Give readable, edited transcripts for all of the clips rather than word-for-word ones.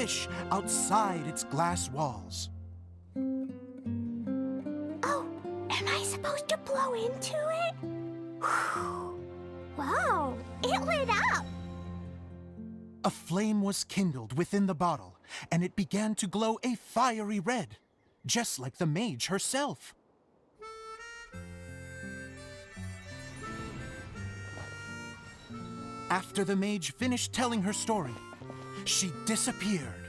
wish outside its glass walls. Oh, am I supposed to blow into it? Wow, it lit up! A flame was kindled within the bottle, and it began to glow a fiery red, just like the mage herself. After the mage finished telling her story, she disappeared,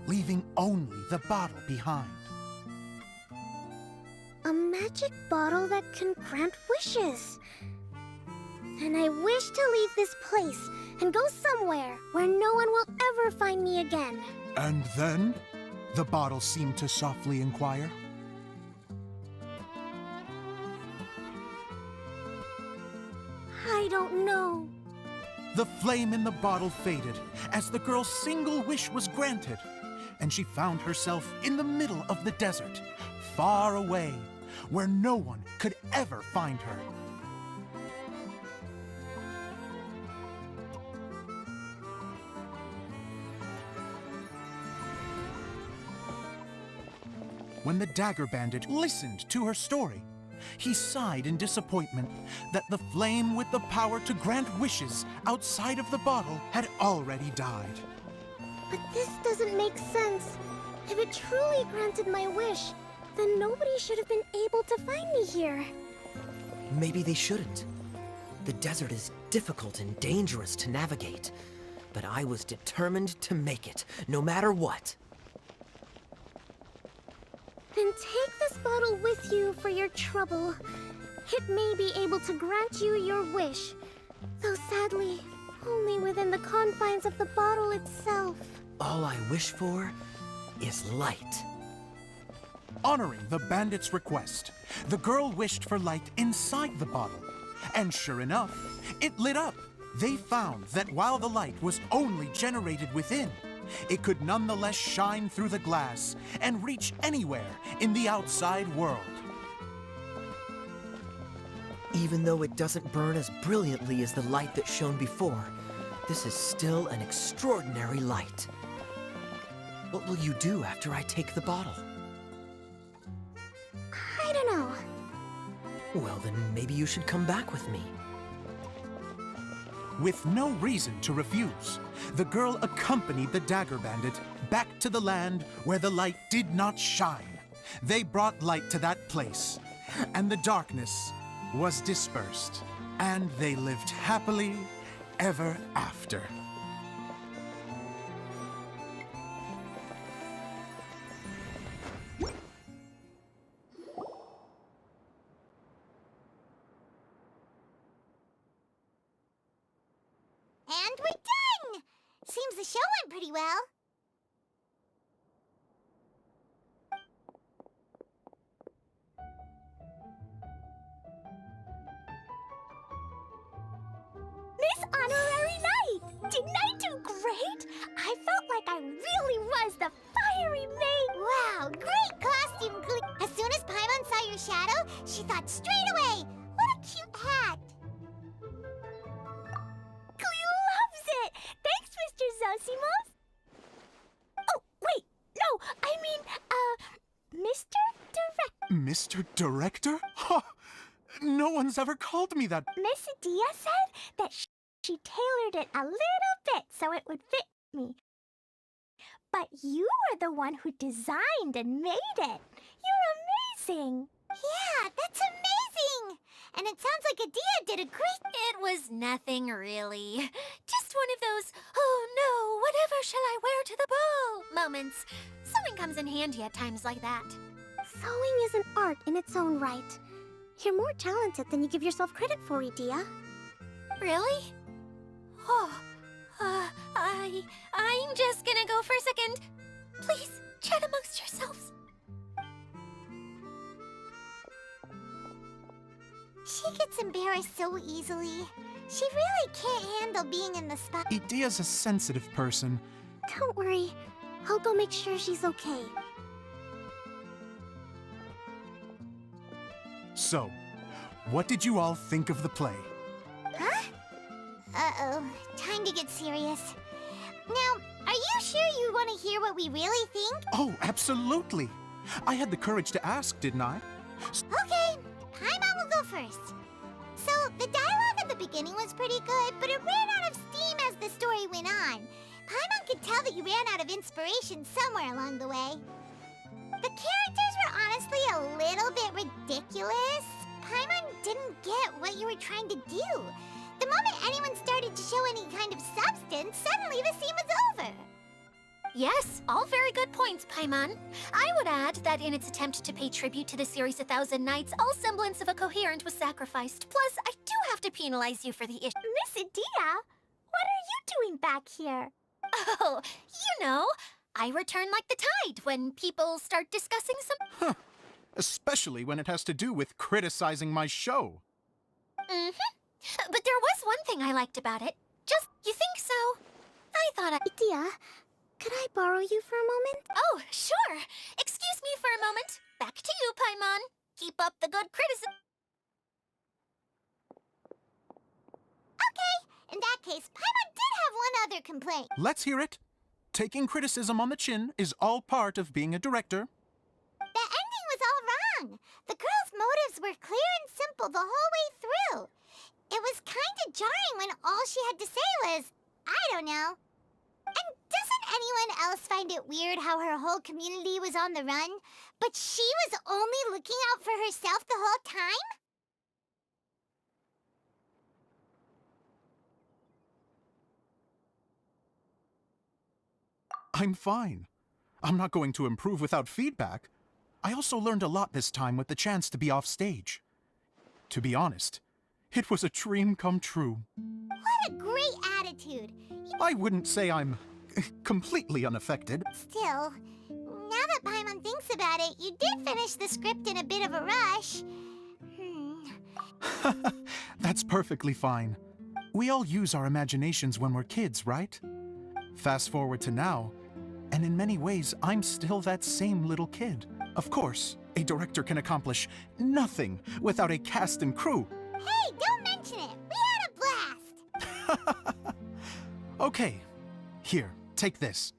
leaving only the bottle behind. A magic bottle that can grant wishes. And I wish to leave this place and go somewhere where no one will ever find me again. And then? The bottle seemed to softly inquire. I don't know. The flame in the bottle faded as the girl's single wish was granted, and she found herself in the middle of the desert, far away, where no one could ever find her. When the Dagger Bandit listened to her story, he sighed in disappointment that the flame with the power to grant wishes outside of the bottle had already died. But this doesn't make sense. If it truly granted my wish, then nobody should have been able to find me here. Maybe they shouldn't. The desert is difficult and dangerous to navigate, but I was determined to make it, no matter what. Then take this bottle with you for your trouble. It may be able to grant you your wish, though sadly, only within the confines of the bottle itself. All I wish for is light. Honoring the bandit's request, the girl wished for light inside the bottle. And sure enough, it lit up. They found that while the light was only generated within, it could nonetheless shine through the glass and reach anywhere in the outside world. Even though it doesn't burn as brilliantly as the light that shone before, this is still an extraordinary light. What will you do after I take the bottle? I don't know. Well, then maybe you should come back with me. With no reason to refuse, the girl accompanied the Dagger Bandit back to the land where the light did not shine. They brought light to that place, and the darkness was dispersed, and they lived happily ever after. And we're done! Seems the show went pretty well. Miss Honorary Knight! Didn't I do great? I felt like I really was the fiery maid. Wow, great costume, Glee. As soon as Paimon saw your shadow, she thought straight away, what a cute hat. Glee loves it! Thanks, Mr. Zosimos! Oh, wait, no, I mean, Mr. Director. Mr. Director? Ha! No one's ever called me that. Miss Dia said that she tailored it a little bit so it would fit me. But you are the one who designed and made it. You're amazing. Yeah, that's amazing! And it sounds like Adia did a great... It was nothing really. Just one of those, oh no, whatever shall I wear to the ball moments. Sewing comes in handy at times like that. Sewing is an art in its own right. You're more talented than you give yourself credit for, Idia. Really? Oh, I'm just gonna go for a second. Please, chat amongst yourselves. She gets embarrassed so easily. She really can't handle being in the spot. Idia's a sensitive person. Don't worry. I'll go make sure she's okay. So, what did you all think of the play? Huh? Uh-oh. Time to get serious. Now, are you sure you want to hear what we really think? Oh, absolutely. I had the courage to ask, didn't I? Okay, Paimon will go first. So, the dialogue at the beginning was pretty good, but it ran out of steam as the story went on. Paimon could tell that you ran out of inspiration somewhere along the way. The characters were honestly a little bit ridiculous. Paimon didn't get what you were trying to do. The moment anyone started to show any kind of substance, suddenly the scene was over. Yes, all very good points, Paimon. I would add that in its attempt to pay tribute to the series 1,000 Nights, all semblance of a coherent was sacrificed. Plus, I do have to penalize you for the issue. Miss Edea, what are you doing back here? Oh, you know, I return like the tide when people start discussing some... Especially when it has to do with criticizing my show. But there was one thing I liked about it. Just, you think so? I thought I... Edea, could I borrow you for a moment? Oh, sure. Excuse me for a moment. Back to you, Paimon. Keep up the good criticism. Okay, in that case, Paimon did have one other complaint. Let's hear it. Taking criticism on the chin is all part of being a director. The ending was all wrong. The girl's motives were clear and simple the whole way through. It was kind of jarring when all she had to say was, I don't know. And doesn't anyone else find it weird how her whole community was on the run, but she was only looking out for herself the whole time? I'm fine. I'm not going to improve without feedback. I also learned a lot this time with the chance to be off stage. To be honest, it was a dream come true. What a great attitude. I wouldn't say I'm completely unaffected. Still, now that Paimon thinks about it, you did finish the script in a bit of a rush. That's perfectly fine. We all use our imaginations when we're kids, right? Fast forward to now, and in many ways, I'm still that same little kid. Of course, a director can accomplish nothing without a cast and crew. Hey, don't mention it. We had a blast. Okay, here, take this.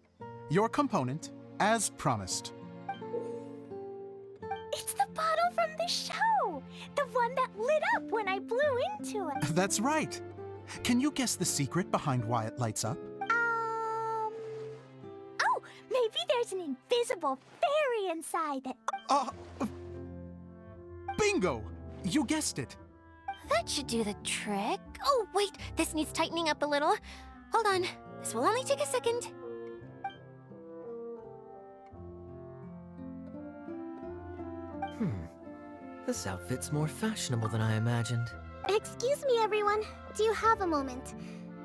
Your component, as promised. It's the bottle from the show! The one that lit up when I blew into it. That's right. Can you guess the secret behind why it lights up? Oh, maybe there's an invisible fairy inside that... Bingo! You guessed it. That should do the trick. Oh, wait, this needs tightening up a little. Hold on, this will only take a second. This outfit's more fashionable than I imagined. Excuse me, everyone. Do you have a moment?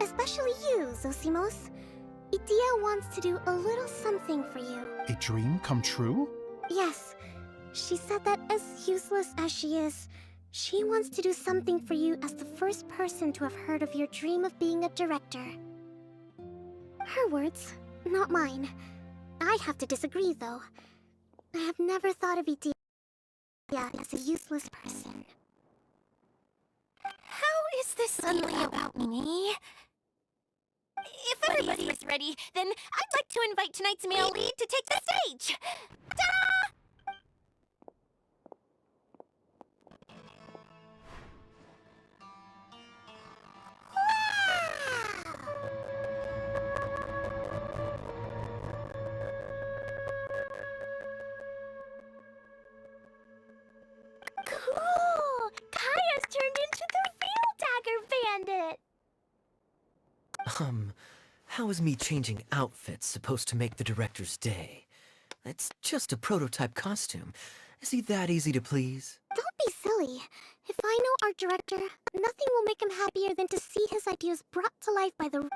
Especially you, Zosimos. Edea wants to do a little something for you. A dream come true? Yes. She said that as useless as she is, she wants to do something for you as the first person to have heard of your dream of being a director. Her words, not mine. I'd have to disagree, though. I have never thought of Edea as a useless person. How is this suddenly about me? If everybody is ready, then I'd like to invite tonight's male lead to take the stage. Ta-da! Cool! Kaya's turned into the real Dagger Bandit! How is me changing outfits supposed to make the director's day? It's just a prototype costume. Is he that easy to please? Don't be silly. If I know our director, nothing will make him happier than to see his ideas brought to life by the...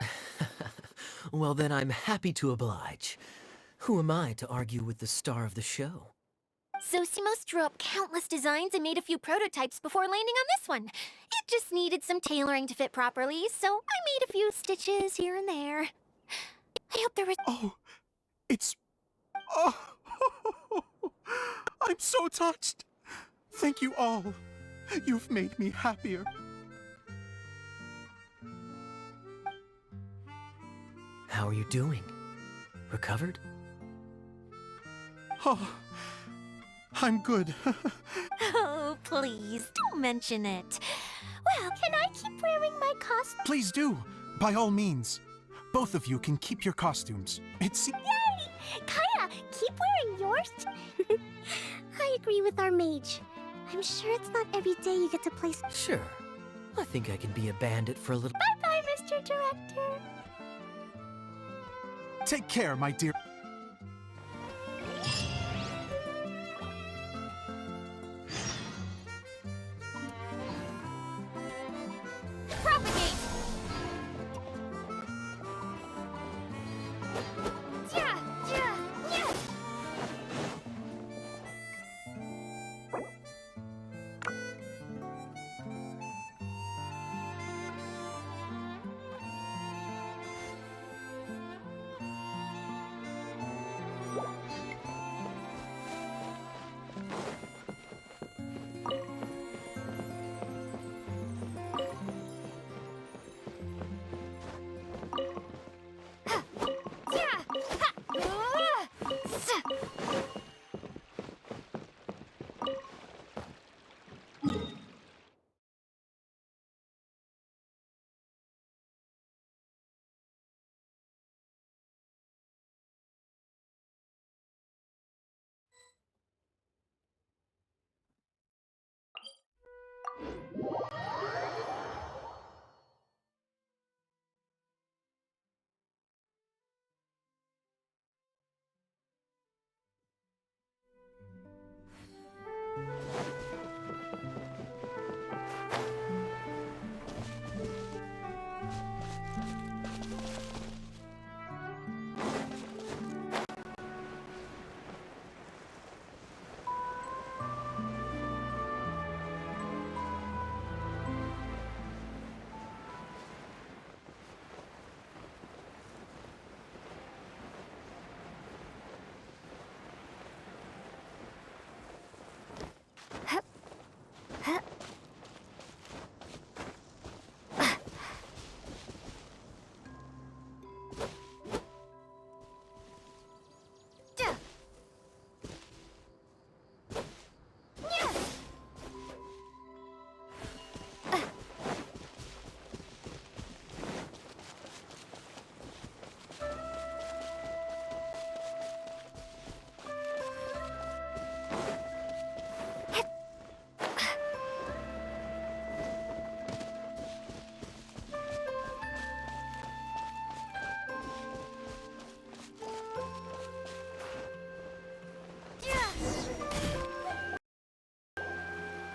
Well, then I'm happy to oblige. Who am I to argue with the star of the show? Zosimos drew up countless designs and made a few prototypes before landing on this one. It just needed some tailoring to fit properly, so I made a few stitches here and there. I hope there was... Oh, it's... Oh, I'm so touched. Thank you all. You've made me happier. How are you doing? Recovered? Oh, I'm good. Oh, please, don't mention it. Well, Can I keep wearing my costume? Please do, by all means. Both of you can keep your costumes. It's Kaya, keep wearing yours. I agree with our mage. I'm sure it's not every day you get to play. Sure. I think I can be a bandit for a little. Bye, Mr. Director. Take care, my dear. propagate! Yeah, yeah, yeah.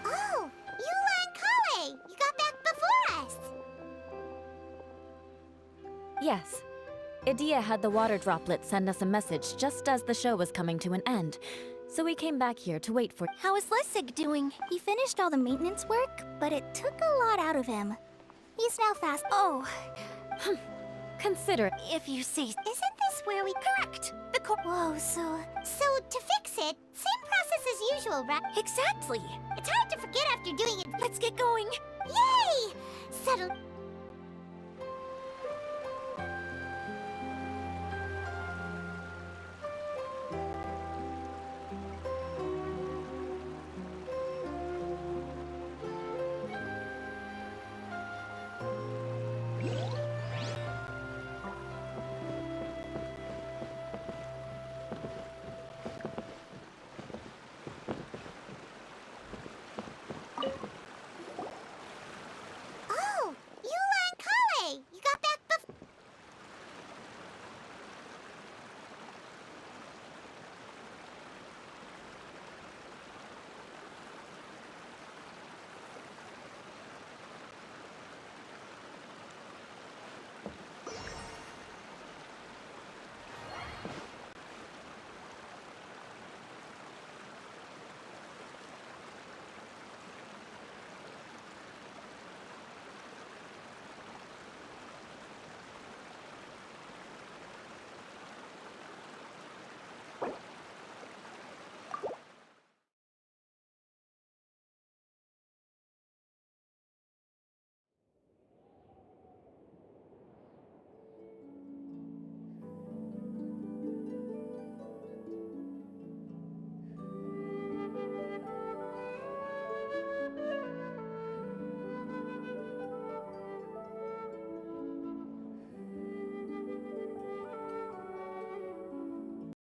Oh, Eula and Kawe! You got back before us! Yes. Idia had the water droplet send us a message just as the show was coming to an end. So we came back here to wait for. How is Lessig doing? He finished all the maintenance work, but it took a lot out of him. He's now fast. Oh, Consider it. if you say. Isn't this where we... Correct! The Whoa, so... So, to fix it, same process as usual, right? Exactly! It's hard to forget after doing it. Let's get going! Yay! Settle...